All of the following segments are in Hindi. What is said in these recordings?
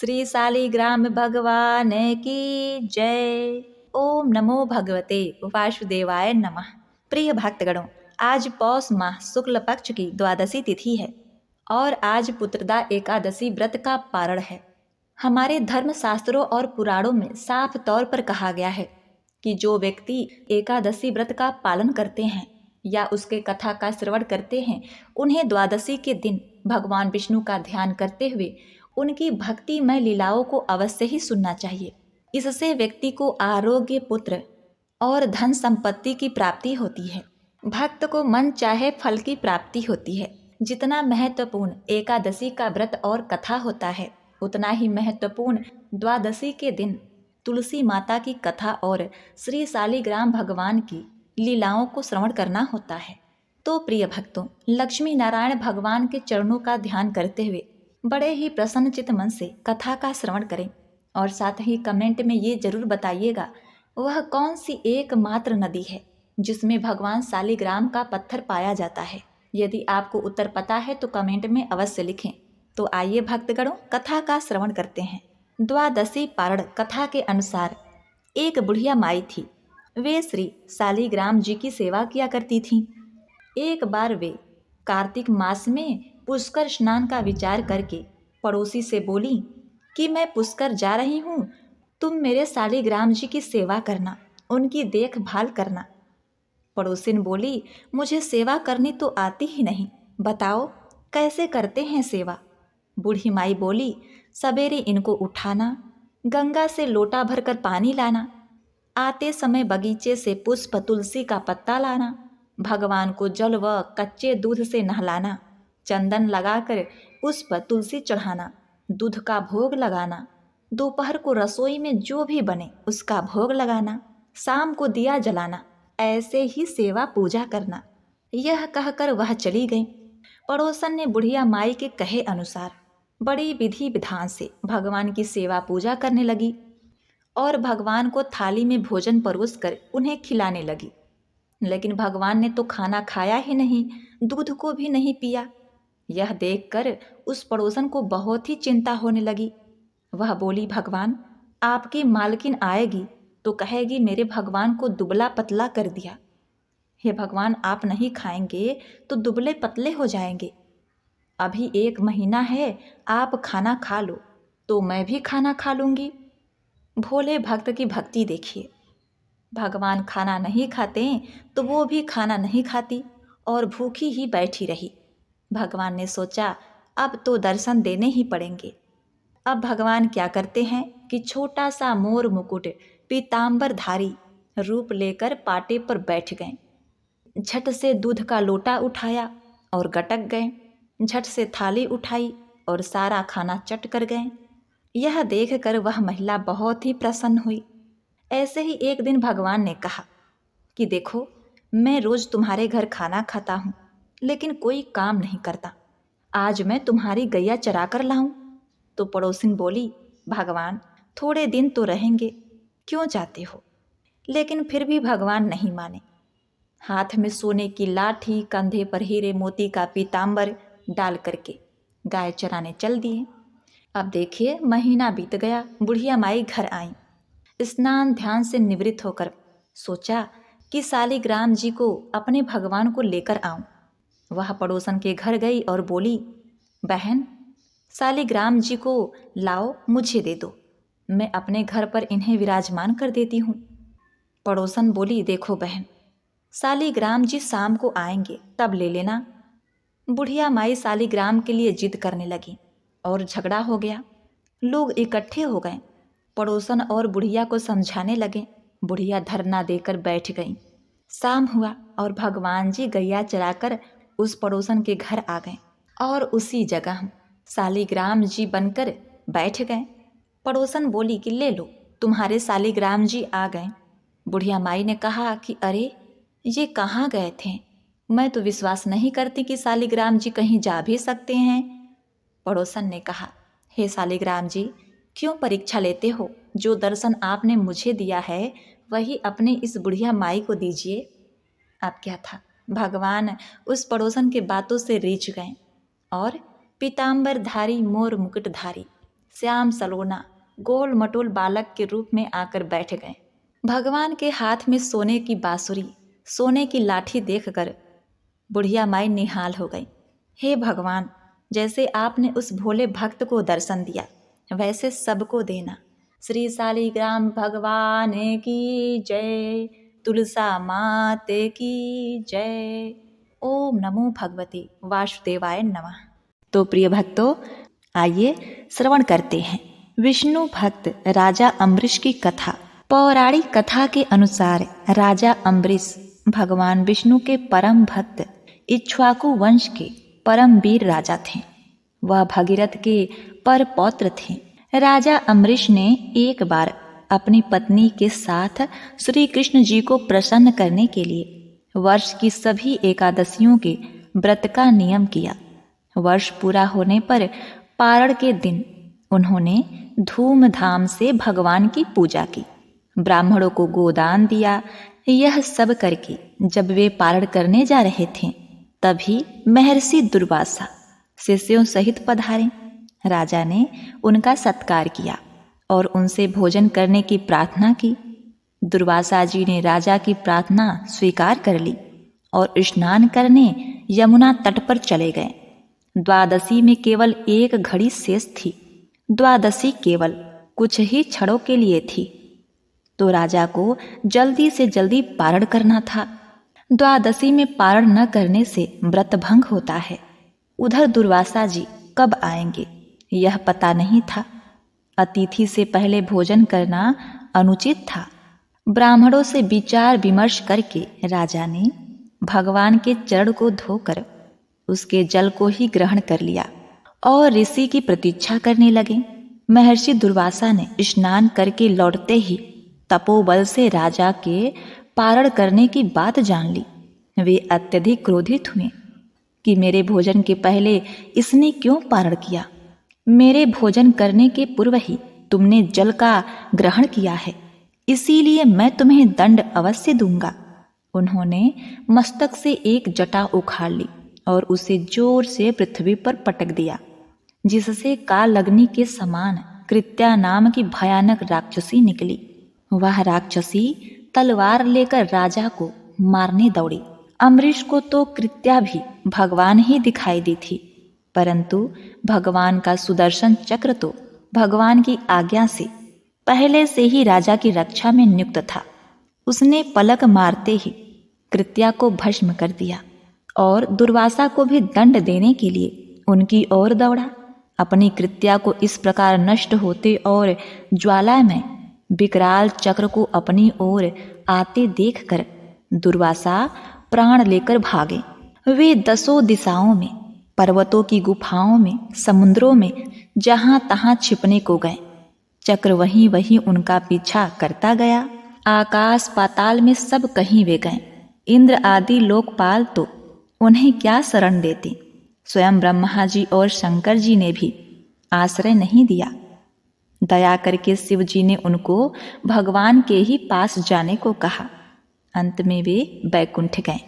श्री शालिग्राम भगवान की जय। ओम नमो भगवते वासुदेवाय नमः। प्रिय भक्तगणों, आज पौष माह शुक्ल पक्ष की द्वादशी तिथि है और आज पुत्रदा एकादशी व्रत का पारण है। हमारे धर्म शास्त्रों और पुराणों में साफ तौर पर कहा गया है कि जो व्यक्ति एकादशी व्रत का पालन करते हैं या उसके कथा का श्रवण करते हैं, उन्हें द्वादशी के दिन भगवान विष्णु का ध्यान करते हुए उनकी भक्तिमय लीलाओं को अवश्य ही सुनना चाहिए। इससे व्यक्ति को आरोग्य, पुत्र और धन संपत्ति की प्राप्ति होती है। भक्त को मन चाहे फल की प्राप्ति होती है। जितना महत्वपूर्ण एकादशी का व्रत और कथा होता है, उतना ही महत्वपूर्ण द्वादशी के दिन तुलसी माता की कथा और श्री शालिग्राम भगवान की लीलाओं को श्रवण करना होता है। तो प्रिय भक्तों, लक्ष्मी नारायण भगवान के चरणों का ध्यान करते हुए बड़े ही प्रसन्नचित मन से कथा का श्रवण करें और साथ ही कमेंट में ये जरूर बताइएगा वह कौन सी एकमात्र नदी है जिसमें भगवान शालिग्राम का पत्थर पाया जाता है। यदि आपको उत्तर पता है तो कमेंट में अवश्य लिखें। तो आइए भक्तगणों, कथा का श्रवण करते हैं। द्वादशी पारण कथा के अनुसार एक बुढ़िया माई थी। वे श्री शालिग्राम जी की सेवा किया करती थीं। एक बार वे कार्तिक मास में पुष्कर स्नान का विचार करके पड़ोसी से बोली कि मैं पुष्कर जा रही हूँ, तुम मेरे शालिग्राम जी की सेवा करना, उनकी देखभाल करना। पड़ोसिन बोली, मुझे सेवा करनी तो आती ही नहीं, बताओ कैसे करते हैं सेवा। बूढ़ी माई बोली, सवेरे इनको उठाना, गंगा से लोटा भरकर पानी लाना, आते समय बगीचे से पुष्प तुलसी का पत्ता लाना, भगवान को जल व कच्चे दूध से नहलाना, चंदन लगाकर पुष्प तुलसी चढ़ाना, दूध का भोग लगाना, दोपहर को रसोई में जो भी बने उसका भोग लगाना, शाम को दिया जलाना, ऐसे ही सेवा पूजा करना। यह कहकर वह चली गई। पड़ोसन ने बुढ़िया माई के कहे अनुसार बड़ी विधि विधान से भगवान की सेवा पूजा करने लगी और भगवान को थाली में भोजन परोस कर उन्हें खिलाने लगी। लेकिन भगवान ने तो खाना खाया ही नहीं, दूध को भी नहीं पिया। यह देखकर उस पड़ोसन को बहुत ही चिंता होने लगी। वह बोली, भगवान, आपकी मालकिन आएगी तो कहेगी मेरे भगवान को दुबला पतला कर दिया। हे भगवान, आप नहीं खाएंगे तो दुबले पतले हो जाएंगे। अभी 1 महीना है, आप खाना खा लो तो मैं भी खाना खा लूँगी। भोले भक्त की भक्ति देखिए। भगवान खाना नहीं खाते तो वो भी खाना नहीं खाती और भूखी ही बैठी रही। भगवान ने सोचा अब तो दर्शन देने ही पड़ेंगे। अब भगवान क्या करते हैं कि छोटा सा मोर मुकुट पीतांबरधारी रूप लेकर पाटे पर बैठ गए। झट से दूध का लोटा उठाया और गटक गए। झट से थाली उठाई और सारा खाना चट कर गए। यह देखकर वह महिला बहुत ही प्रसन्न हुई। ऐसे ही एक दिन भगवान ने कहा कि देखो, मैं रोज तुम्हारे घर खाना खाता हूँ लेकिन कोई काम नहीं करता। आज मैं तुम्हारी गैया चरा कर लाऊं। तो पड़ोसिन बोली, भगवान थोड़े दिन तो रहेंगे, क्यों जाते हो। लेकिन फिर भी भगवान नहीं माने। हाथ में सोने की लाठी, कंधे पर हीरे मोती का पीतांबर डाल करके गाय चराने चल दिए। अब देखिए, महीना बीत गया। बुढ़िया माई घर आई। स्नान ध्यान से निवृत्त होकर सोचा कि शालिग्राम जी को अपने भगवान को लेकर आऊं। वह पड़ोसन के घर गई और बोली, बहन, शालिग्राम जी को लाओ, मुझे दे दो, मैं अपने घर पर इन्हें विराजमान कर देती हूँ। पड़ोसन बोली, देखो बहन, शालिग्राम जी शाम को आएंगे, तब ले लेना। बुढ़िया माई शालिग्राम के लिए जिद करने लगी और झगड़ा हो गया। लोग इकट्ठे हो गए। पड़ोसन और बुढ़िया को समझाने लगे। बुढ़िया धरना देकर बैठ गई। शाम हुआ और भगवान जी गैया चराकर उस पड़ोसन के घर आ गए और उसी जगह शालिग्राम जी बनकर बैठ गए। पड़ोसन बोली कि ले लो, तुम्हारे शालिग्राम जी आ गए। बुढ़िया माई ने कहा कि अरे, ये कहाँ गए थे, मैं तो विश्वास नहीं करती कि शालिग्राम जी कहीं जा भी सकते हैं। पड़ोसन ने कहा, हे शालिग्राम जी, क्यों परीक्षा लेते हो। जो दर्शन आपने मुझे दिया है वही अपने इस बुढ़िया माई को दीजिए। अब क्या था, भगवान उस पड़ोसन के बातों से रीझ गए और पीतांबरधारी मोर मुकुटधारी श्याम सलोना गोल मटोल बालक के रूप में आकर बैठ गए। भगवान के हाथ में सोने की बांसुरी, सोने की लाठी देखकर बुढ़िया माई निहाल हो गई। हे भगवान, जैसे आपने उस भोले भक्त को दर्शन दिया वैसे सबको देना। श्री शालिग्राम भगवान की जय, तुलसा माते की जय। ओम नमो भगवते वासुदेवाय नमः। तो प्रिय भक्तों, आइए श्रवण करते हैं विष्णु भक्त राजा अम्बरीश की कथा। पौराणिक कथा के अनुसार राजा अम्बरीश भगवान विष्णु के परम भक्त इक्ष्वाकु वंश के परम वीर राजा थे। वह भगीरथ के पर पौत्र थे। राजा अम्बरीश ने एक बार अपनी पत्नी के साथ श्री कृष्ण जी को प्रसन्न करने के लिए वर्ष की सभी एकादशियों के व्रत का नियम किया। वर्ष पूरा होने पर पारण के दिन उन्होंने धूमधाम से भगवान की पूजा की, ब्राह्मणों को गोदान दिया। यह सब करके जब वे पारण करने जा रहे थे तभी महर्षि दुर्वासा शिष्यों सहित पधारे। राजा ने उनका सत्कार किया और उनसे भोजन करने की प्रार्थना की। दुर्वासा जी ने राजा की प्रार्थना स्वीकार कर ली और स्नान करने यमुना तट पर चले गए। द्वादशी में केवल एक घड़ी शेष थी। द्वादशी केवल कुछ ही क्षणों के लिए थी, तो राजा को जल्दी से जल्दी पारण करना था। द्वादशी में पारण न करने से व्रत भंग होता है। उधर दुर्वासा जी कब आएंगे यह पता नहीं था। अतिथि से पहले भोजन करना अनुचित था। ब्राह्मणों से विचार विमर्श करके राजा ने भगवान के चरण को धोकर उसके जल को ही ग्रहण कर लिया और ऋषि की प्रतीक्षा करने लगे। महर्षि दुर्वासा ने स्नान करके लौटते ही तपोबल से राजा के पारण करने की बात जान ली। वे अत्यधिक क्रोधित हुए कि मेरे भोजन के पहले इसने क्यों पारण किया? मेरे भोजन करने के पूर्व ही तुमने जल का ग्रहण किया है, इसीलिए मैं तुम्हें दंड अवश्य दूंगा। उन्होंने मस्तक से एक जटा उखाड़ ली और उसे जोर से पृथ्वी पर पटक दिया, जिससे कालअग्नि के समान कृत्या नाम की भयानक राक्षसी निकली। वह राक्षसी तलवार लेकर राजा को मारने दौड़ी। अम्बरीश को तो कृत्या भी भगवान ही दिखाई दी थी, परंतु भगवान का सुदर्शन चक्र तो भगवान की आज्ञा से पहले से ही राजा की रक्षा में नियुक्त था। उसने पलक मारते ही कृत्या को भस्म कर दिया और दुर्वासा को भी दंड देने के लिए उनकी ओर दौड़ा। अपनी कृत्या को इस प्रकार नष्ट होते और ज्वाला में विकराल चक्र को अपनी ओर आते देखकर दुर्वासा प्राण लेकर भागे। वे 10 दिशाओं में, पर्वतों की गुफाओं में, समुद्रों में जहां तहां छिपने को गए। चक्र वहीं वहीं उनका पीछा करता गया। आकाश पाताल में सब कहीं वे गए। इंद्र आदि लोकपाल तो उन्हें क्या शरण देते। स्वयं ब्रह्मा जी और शंकर जी ने भी आश्रय नहीं दिया। दया करके शिव जी ने उनको भगवान के ही पास जाने को कहा। अंत में वे बैकुंठ गए।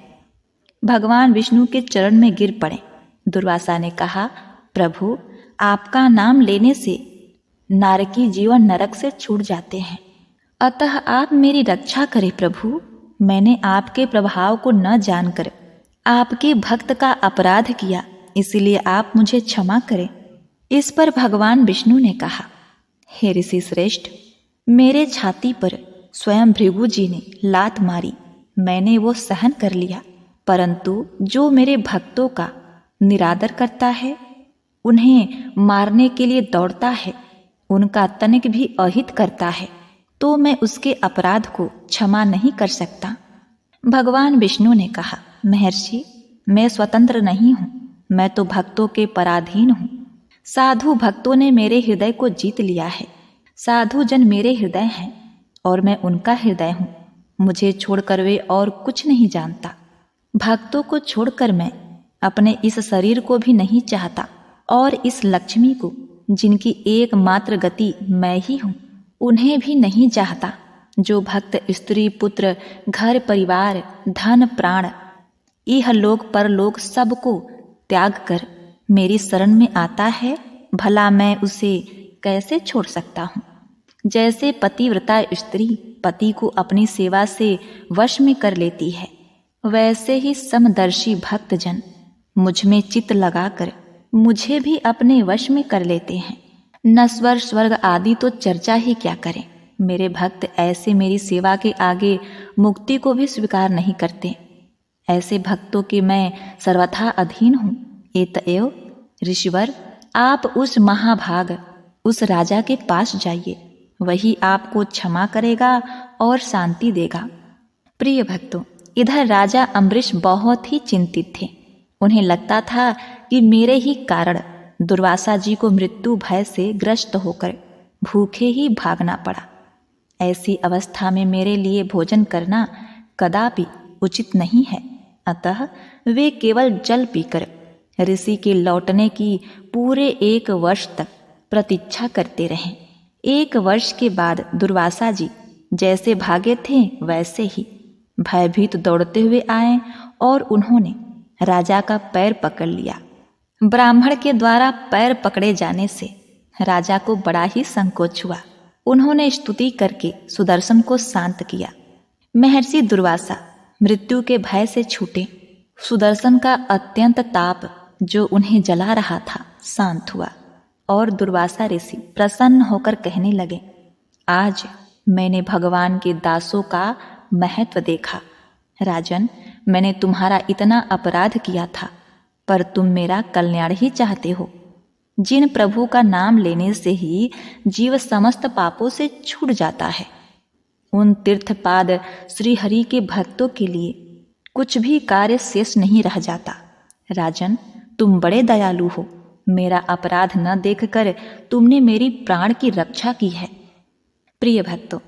भगवान विष्णु के चरण में गिर पड़े। दुर्वासा ने कहा, प्रभु, आपका नाम लेने से नारकी जीवन नरक से छूट जाते हैं, अतः आप मेरी रक्षा करें प्रभु। मैंने आपके प्रभाव को न जानकर आपके भक्त का अपराध किया, इसलिए आप मुझे क्षमा करें। इस पर भगवान विष्णु ने कहा, हे ऋषि श्रेष्ठ, मेरे छाती पर स्वयं भृगु जी ने लात मारी, मैंने वो सहन कर लिया, परंतु जो मेरे भक्तों का निरादर करता है, उन्हें मारने के लिए दौड़ता है, उनका तनिक भी अहित करता है, तो मैं उसके अपराध को क्षमा नहीं कर सकता। भगवान विष्णु ने कहा, महर्षि, मैं स्वतंत्र नहीं हूँ, मैं तो भक्तों के पराधीन हूँ। साधु भक्तों ने मेरे हृदय को जीत लिया है। साधु जन मेरे हृदय हैं और मैं उनका हृदय हूँ। मुझे छोड़कर वे और कुछ नहीं जानता। भक्तों को छोड़कर मैं अपने इस शरीर को भी नहीं चाहता और इस लक्ष्मी को, जिनकी एकमात्र गति मैं ही हूँ, उन्हें भी नहीं चाहता। जो भक्त स्त्री पुत्र घर परिवार धन प्राण इह लोक परलोक सबको त्याग कर मेरी शरण में आता है, भला मैं उसे कैसे छोड़ सकता हूँ। जैसे पतिव्रता स्त्री पति को अपनी सेवा से वश में कर लेती है, वैसे ही समदर्शी भक्तजन मुझ में चित्त लगाकर मुझे भी अपने वश में कर लेते हैं। नश्वर स्वर्ग आदि तो चर्चा ही क्या करें। मेरे भक्त ऐसे मेरी सेवा के आगे मुक्ति को भी स्वीकार नहीं करते। ऐसे भक्तों के मैं सर्वथा अधीन हूँ। एतएव ऋषिवर, आप उस महाभाग उस राजा के पास जाइए, वही आपको क्षमा करेगा और शांति देगा। प्रिय भक्तों, इधर राजा अम्बरीश बहुत ही चिंतित थे। उन्हें लगता था कि मेरे ही कारण दुर्वासा जी को मृत्यु भय से ग्रस्त होकर भूखे ही भागना पड़ा। ऐसी अवस्था में मेरे लिए भोजन करना कदापि उचित नहीं है। अतः वे केवल जल पीकर ऋषि के लौटने की पूरे 1 वर्ष तक प्रतीक्षा करते रहे। 1 वर्ष के बाद दुर्वासा जी जैसे भागे थे वैसे ही भयभीत दौड़ते हुए आए और उन्होंने राजा का पैर पकड़ लिया। ब्राह्मण के द्वारा पैर पकड़े जाने से राजा को बड़ा ही संकोच हुआ। उन्होंने स्तुति करके सुदर्शन को शांत किया। महर्षि दुर्वासा मृत्यु के भय से छूटे। सुदर्शन का अत्यंत ताप जो उन्हें जला रहा था शांत हुआ और दुर्वासा ऋषि प्रसन्न होकर कहने लगे, आज मैंने भगवान के दासों का महत्व देखा। राजन, मैंने तुम्हारा इतना अपराध किया था, पर तुम मेरा कल्याण ही चाहते हो। जिन प्रभु का नाम लेने से ही जीव समस्त पापों से छूट जाता है, उन तीर्थपाद श्री हरि के भक्तों के लिए कुछ भी कार्य शेष नहीं रह जाता। राजन, तुम बड़े दयालु हो। मेरा अपराध न देखकर तुमने मेरी प्राण की रक्षा की है। प्रिय भक्तों,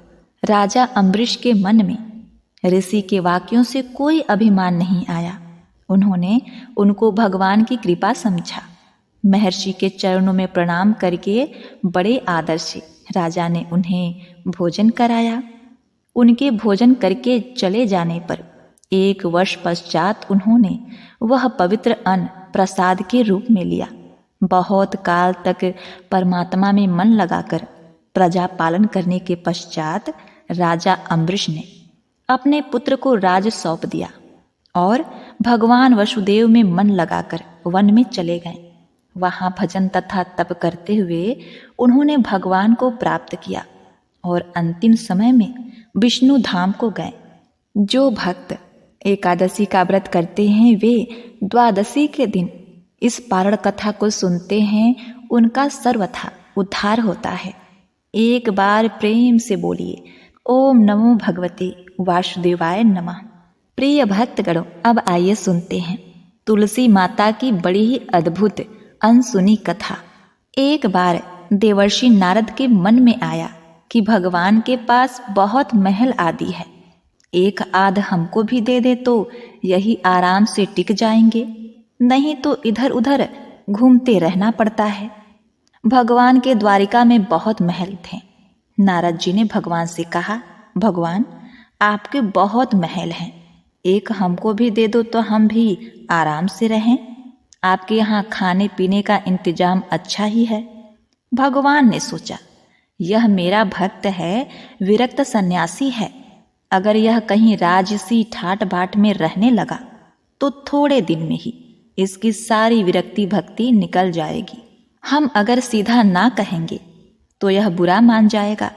राजा अम्बरीश के मन में ऋषि के वाक्यों से कोई अभिमान नहीं आया। उन्होंने उनको भगवान की कृपा समझा। महर्षि के चरणों में प्रणाम करके बड़े आदर से राजा ने उन्हें भोजन कराया। उनके भोजन करके चले जाने पर 1 वर्ष पश्चात उन्होंने वह पवित्र अन्न प्रसाद के रूप में लिया। बहुत काल तक परमात्मा में मन लगाकर प्रजा पालन करने के पश्चात राजा अम्बरीश ने अपने पुत्र को राज सौंप दिया और भगवान वसुदेव में मन लगाकर वन में चले गए। वहाँ भजन तथा तप करते हुए उन्होंने भगवान को प्राप्त किया और अंतिम समय में विष्णु धाम को गए। जो भक्त एकादशी का व्रत करते हैं वे द्वादशी के दिन इस पारण कथा को सुनते हैं, उनका सर्वथा उद्धार होता है। एक बार प्रेम से बोलिए, ओम नमो भगवते वासुदेवाय नमः। प्रिय भक्तगणों, अब आइए सुनते हैं तुलसी माता की बड़ी ही अद्भुत अनसुनी कथा। एक बार देवर्षि नारद के मन में आया कि भगवान के पास बहुत महल आदि है, एक आध हमको भी दे दे तो यही आराम से टिक जाएंगे, नहीं तो इधर उधर घूमते रहना पड़ता है। भगवान के द्वारिका में बहुत महल थे। नारद जी ने भगवान से कहा, भगवान आपके बहुत महल हैं, एक हमको भी दे दो तो हम भी आराम से रहें। आपके यहाँ खाने पीने का इंतजाम अच्छा ही है। भगवान ने सोचा, यह मेरा भक्त है, विरक्त सन्यासी है, अगर यह कहीं राजसी ठाट बाट में रहने लगा तो थोड़े दिन में ही इसकी सारी विरक्ति भक्ति निकल जाएगी। हम अगर सीधा ना कहेंगे तो यह बुरा मान जाएगा,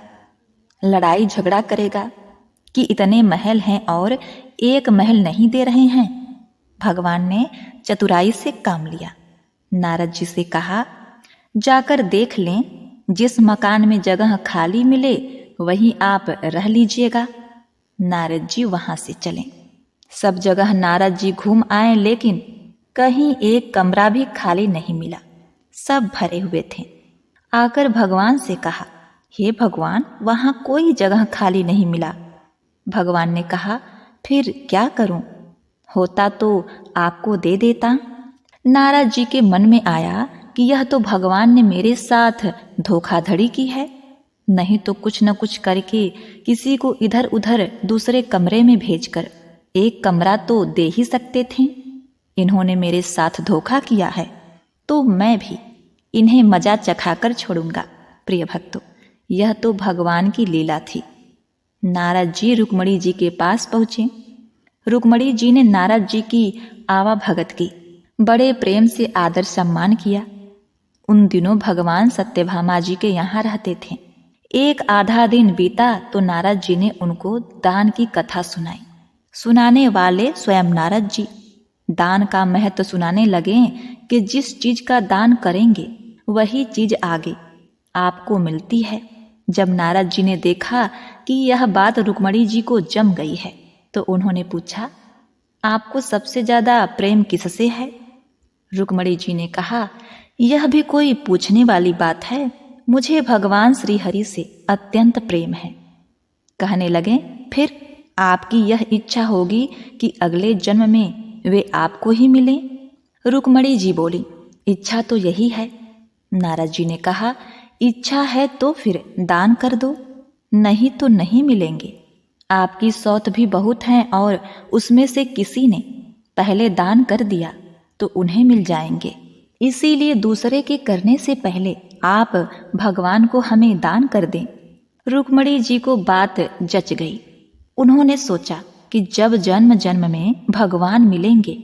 लड़ाई झगड़ा करेगा कि इतने महल हैं और एक महल नहीं दे रहे हैं। भगवान ने चतुराई से काम लिया। नारद जी से कहा, जाकर देख लें, जिस मकान में जगह खाली मिले वहीं आप रह लीजिएगा। नारद जी वहां से चले। सब जगह नारद जी घूम आए, लेकिन कहीं एक कमरा भी खाली नहीं मिला, सब भरे हुए थे। आकर भगवान से कहा, हे भगवान, वहां कोई जगह खाली नहीं मिला। भगवान ने कहा, फिर क्या करूं? होता तो आपको दे देता। नारद जी के मन में आया कि यह तो भगवान ने मेरे साथ धोखाधड़ी की है, नहीं तो कुछ न कुछ करके किसी को इधर उधर दूसरे कमरे में भेजकर एक कमरा तो दे ही सकते थे। इन्होंने मेरे साथ धोखा किया है तो मैं भी इन्हें मजा चखाकर छोड़ूंगा। प्रिय भक्तों, यह तो भगवान की लीला थी। नारद जी रुक्मणी जी के पास पहुँचे। रुक्मणी जी ने नारद जी की आवाभगत की, बड़े प्रेम से आदर सम्मान किया। उन दिनों भगवान सत्यभामा जी के यहाँ रहते थे। एक आधा दिन बीता तो नारद जी ने उनको दान की कथा सुनाई। सुनाने वाले स्वयं नारद जी दान का महत्व सुनाने लगे कि जिस चीज का दान करेंगे वही चीज आगे आपको मिलती है। जब नारद जी ने देखा कि यह बात रुक्मणी जी को जम गई है तो उन्होंने पूछा, आपको सबसे ज्यादा प्रेम किससे है? रुक्मणी जी ने कहा, यह भी कोई पूछने वाली बात है, मुझे भगवान श्री हरि से अत्यंत प्रेम है। कहने लगे, फिर आपकी यह इच्छा होगी कि अगले जन्म में वे आपको ही मिले? रुक्मणी जी बोली, इच्छा तो यही है। नारद जी ने कहा, इच्छा है तो फिर दान कर दो, नहीं तो नहीं मिलेंगे। आपकी सौत भी बहुत हैं और उसमें से किसी ने पहले दान कर दिया तो उन्हें मिल जाएंगे। इसीलिए दूसरे के करने से पहले आप भगवान को हमें दान कर दें। रुक्मणी जी को बात जच गई। उन्होंने सोचा कि जब जन्म जन्म में भगवान मिलेंगे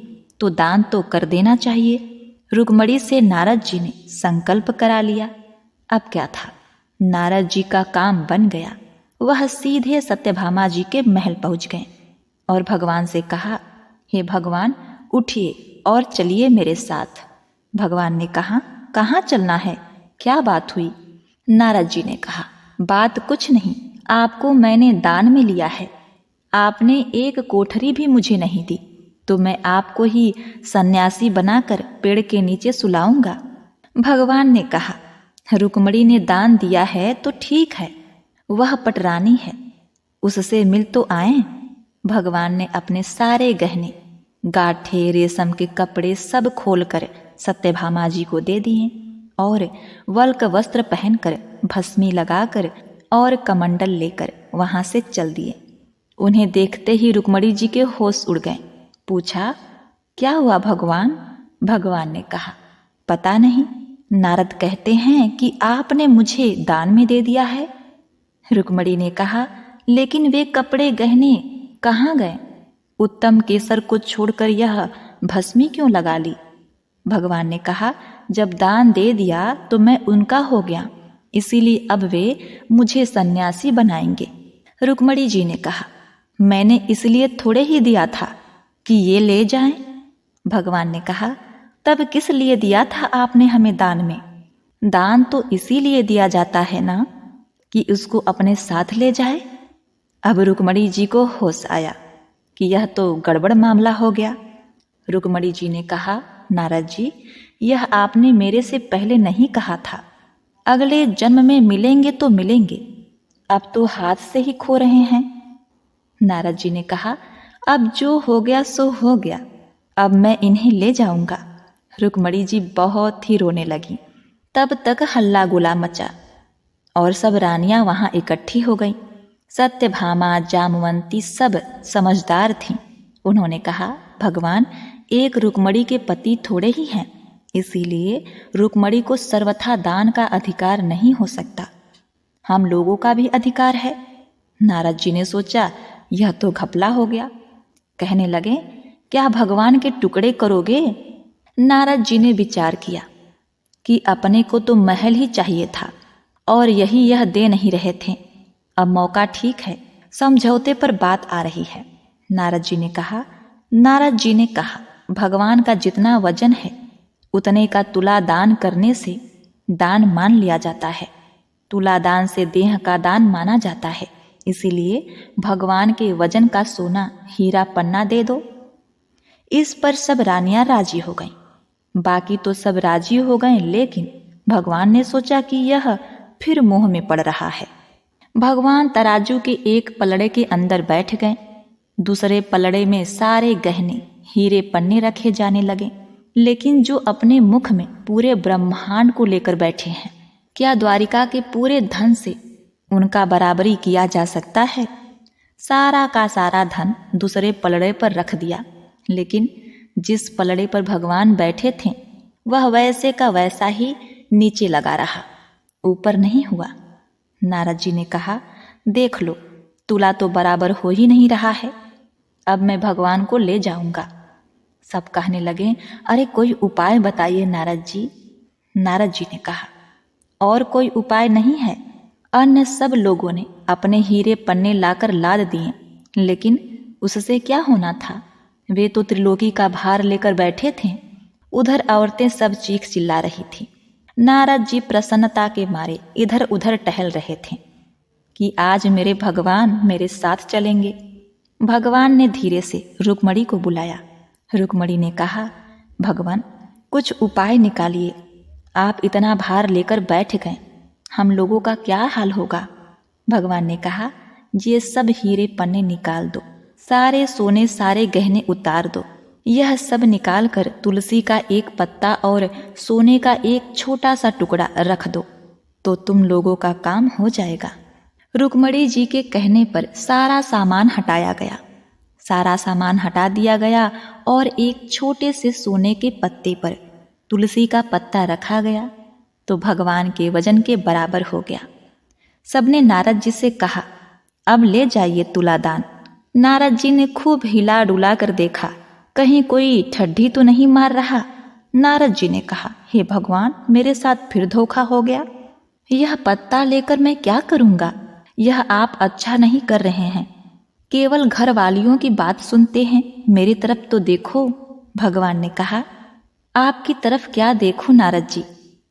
तो दान तो कर देना चाहिए। रुक्मणी से नारद जी ने संकल्प करा लिया। अब क्या था, नारद जी का काम बन गया। वह सीधे सत्यभामा जी के महल पहुंच गए और भगवान से कहा, हे भगवान, उठिए और चलिए मेरे साथ। भगवान ने कहा, कहाँ चलना है, क्या बात हुई? नारद जी ने कहा, बात कुछ नहीं, आपको मैंने दान में लिया है। आपने एक कोठरी भी मुझे नहीं दी तो मैं आपको ही सन्यासी बनाकर पेड़ के नीचे सुलाऊंगा। भगवान ने कहा, रुक्मणी ने दान दिया है तो ठीक है, वह पटरानी है, उससे मिल तो आए। भगवान ने अपने सारे गहने, गाठे, रेशम के कपड़े सब खोलकर सत्यभामा जी को दे दिए और वल्क वस्त्र पहनकर, भस्मी लगाकर और कमंडल लेकर वहां से चल दिए। उन्हें देखते ही रुक्मणी जी के होश उड़ गए। पूछा, क्या हुआ भगवान? भगवान ने कहा, पता नहीं, नारद कहते हैं कि आपने मुझे दान में दे दिया है। रुक्मणी ने कहा, लेकिन वे कपड़े गहने कहाँ गए? उत्तम केसर को छोड़कर यह भस्मी क्यों लगा ली? भगवान ने कहा, जब दान दे दिया तो मैं उनका हो गया, इसीलिए अब वे मुझे सन्यासी बनाएंगे। रुक्मणी जी ने कहा, मैंने इसलिए थोड़े ही दिया था कि ये ले जाएं। भगवान ने कहा, तब किस लिए दिया था आपने हमें दान में? दान तो इसीलिए दिया जाता है ना कि उसको अपने साथ ले जाए। अब रुक्मणी जी को होश आया कि यह तो गड़बड़ मामला हो गया। रुक्मणी जी ने कहा, नारद जी, यह आपने मेरे से पहले नहीं कहा था। अगले जन्म में मिलेंगे तो मिलेंगे, अब तो हाथ से ही खो रहे हैं। नारद जी ने कहा, अब जो हो गया सो हो गया, अब मैं इन्हें ले जाऊंगा। रुक्मणी जी बहुत ही रोने लगी। तब तक हल्ला गुला मचा और सब रानियां वहां इकट्ठी हो गईं। सत्यभामा, जामवंती सब समझदार थीं। उन्होंने कहा, भगवान, एक रुक्मणी के पति थोड़े ही हैं, इसीलिए रुक्मणी को सर्वथा दान का अधिकार नहीं हो सकता। हम लोगों का भी अधिकार है। नारद जी ने सोचा, यह तो घपला हो गया। कहने लगे, क्या भगवान के टुकड़े करोगे? नारद जी ने विचार किया कि अपने को तो महल ही चाहिए था और यह दे नहीं रहे थे। अब मौका ठीक है, समझौते पर बात आ रही है। नारद जी ने कहा, भगवान का जितना वजन है उतने का तुला दान करने से दान मान लिया जाता है। तुला दान से देह का दान माना जाता है, इसीलिए भगवान के वजन का सोना, हीरा पन्ना दे दो। इस पर सब रानियां राजी हो गईं। बाकी तो सब राजी हो गए, लेकिन भगवान ने सोचा कि यह फिर मोह में पड़ रहा है। भगवान तराजू के एक पलड़े के अंदर बैठ गए। दूसरे पलड़े में सारे गहने, हीरे पन्ने रखे जाने लगे। लेकिन जो अपने मुख में पूरे ब्रह्मांड को लेकर बैठे हैं, क्या द्वारिका के पूरे धन से उनका बराबरी किया जा सकता है? सारा का सारा धन दूसरे पलड़े पर रख दिया, लेकिन जिस पलड़े पर भगवान बैठे थे वह वैसे का वैसा ही नीचे लगा रहा। ऊपर नहीं हुआ। नारद जी ने कहा, देख लो, तुला तो बराबर हो ही नहीं रहा है, अब मैं भगवान को ले जाऊंगा। सब कहने लगे, अरे कोई उपाय बताइए नारद जी। नारद जी ने कहा, और कोई उपाय नहीं है। अन्य सब लोगों ने अपने हीरे पन्ने लाकर लाद दिए, लेकिन उससे क्या होना था, वे तो त्रिलोकी का भार लेकर बैठे थे। उधर औरतें सब चीख चिल्ला रही थी। नारद जी प्रसन्नता के मारे इधर उधर टहल रहे थे कि आज मेरे भगवान मेरे साथ चलेंगे। भगवान ने धीरे से रुक्मणी को बुलाया। रुक्मणी ने कहा, भगवान कुछ उपाय निकालिए, आप इतना भार लेकर बैठ गए, हम लोगों का क्या हाल होगा। भगवान ने कहा, ये सब हीरे पन्ने निकाल दो, सारे सोने सारे गहने उतार दो, यह सब निकाल कर तुलसी का एक पत्ता और सोने का एक छोटा सा टुकड़ा रख दो, तो तुम लोगों का काम हो जाएगा। रुक्मणी जी के कहने पर सारा सामान हटाया गया। सारा सामान हटा दिया गया और एक छोटे से सोने के पत्ते पर तुलसी का पत्ता रखा गया, तो भगवान के वजन के बराबर हो गया। सबने नारद जी से कहा, अब ले जाइए तुलादान। नारद जी ने खूब हिला डुला कर देखा, कहीं कोई ठड्डी तो नहीं मार रहा। नारद जी ने कहा, हे भगवान, मेरे साथ फिर धोखा हो गया। यह पत्ता लेकर मैं क्या करूंगा, यह आप अच्छा नहीं कर रहे हैं। केवल घर वालियों की बात सुनते हैं, मेरी तरफ तो देखो। भगवान ने कहा, आपकी तरफ क्या देखूं नारद जी,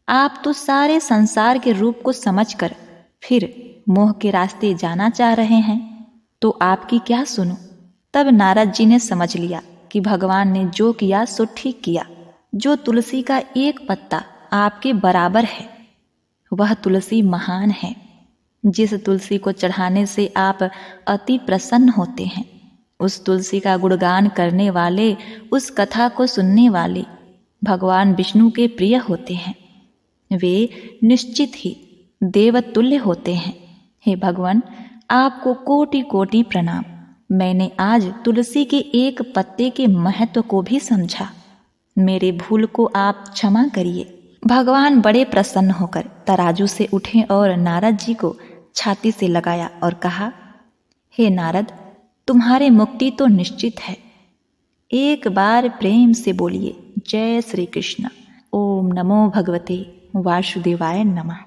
आप तो सारे संसार के रूप को समझकर फिर मोह के रास्ते जाना चाह रहे हैं, तो आपकी क्या सुनूं। तब नारद जी ने समझ लिया कि भगवान ने जो किया सो ठीक किया। जो तुलसी का एक पत्ता आपके बराबर है, वह तुलसी महान है। जिस तुलसी को चढ़ाने से आप अति प्रसन्न होते हैं, उस तुलसी का गुणगान करने वाले, उस कथा को सुनने वाले भगवान विष्णु के प्रिय होते हैं। वे निश्चित ही देवतुल्य होते हैं। हे भगवान, आपको कोटि कोटि प्रणाम। मैंने आज तुलसी के एक पत्ते के महत्व को भी समझा, मेरे भूल को आप क्षमा करिए। भगवान बड़े प्रसन्न होकर तराजू से उठे और नारद जी को छाती से लगाया और कहा, हे नारद, तुम्हारे मुक्ति तो निश्चित है। एक बार प्रेम से बोलिए, जय श्री कृष्ण। ओम नमो भगवते वासुदेवाय नमः।